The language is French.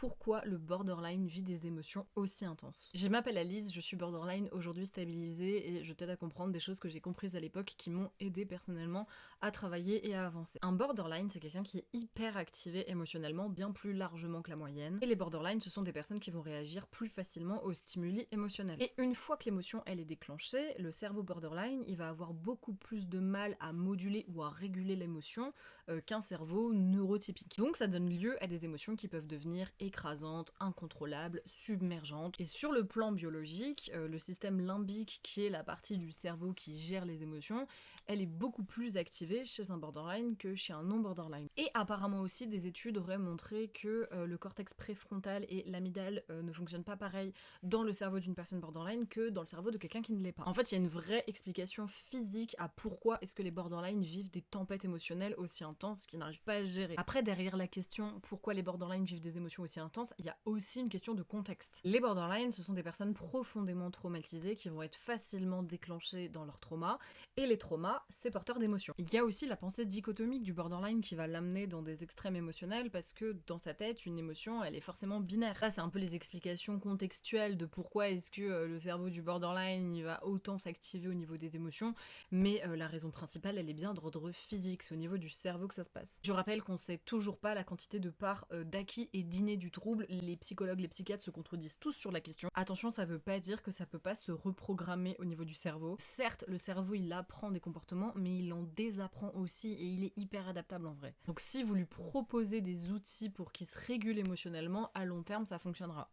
pourquoi le borderline vit des émotions aussi intenses. Je m'appelle Alice, je suis borderline aujourd'hui stabilisée et je t'aide à comprendre des choses que j'ai comprises à l'époque qui m'ont aidé personnellement à travailler et à avancer. Un borderline, c'est quelqu'un qui est hyper activé émotionnellement, bien plus largement que la moyenne. Et les borderlines, ce sont des personnes qui vont réagir plus facilement aux stimuli émotionnels. Et une fois que l'émotion elle est déclenchée, le cerveau borderline, il va avoir beaucoup plus de mal à moduler ou à réguler l'émotion qu'un cerveau neurotypique. Donc ça donne lieu à des émotions qui peuvent devenir écrasantes, incontrôlables, submergentes. Et sur le plan biologique, le système limbique, qui est la partie du cerveau qui gère les émotions, elle est beaucoup plus activée chez un borderline que chez un non-borderline. Et apparemment aussi, des études auraient montré que le cortex préfrontal et l'amygdale ne fonctionnent pas pareil dans le cerveau d'une personne borderline que dans le cerveau de quelqu'un qui ne l'est pas. En fait, il y a une vraie explication physique à pourquoi est-ce que les borderlines vivent des tempêtes émotionnelles aussi intenses qu'ils n'arrivent pas à gérer. Après, derrière la question pourquoi les borderlines vivent des émotions aussi intenses, il y a aussi une question de contexte. Les borderlines, ce sont des personnes profondément traumatisées qui vont être facilement déclenchées dans leur trauma, et les traumas, c'est porteur d'émotions. Il y a aussi la pensée dichotomique du borderline qui va l'amener dans des extrêmes émotionnels parce que dans sa tête, une émotion, elle est forcément binaire. Là, c'est un peu les explications contextuelles de pourquoi est-ce que le cerveau du borderline il va autant s'activer au niveau des émotions, mais la raison principale, elle est bien d'ordre physique, c'est au niveau du cerveau que ça se passe. Je rappelle qu'on sait toujours pas la quantité de parts d'acquis et d'inné du trouble, les psychologues, les psychiatres se contredisent tous sur la question. Attention, ça veut pas dire que ça peut pas se reprogrammer au niveau du cerveau. Certes, le cerveau il apprend des comportements, mais il en désapprend aussi et il est hyper adaptable en vrai. Donc si vous lui proposez des outils pour qu'il se régule émotionnellement, à long terme ça fonctionnera.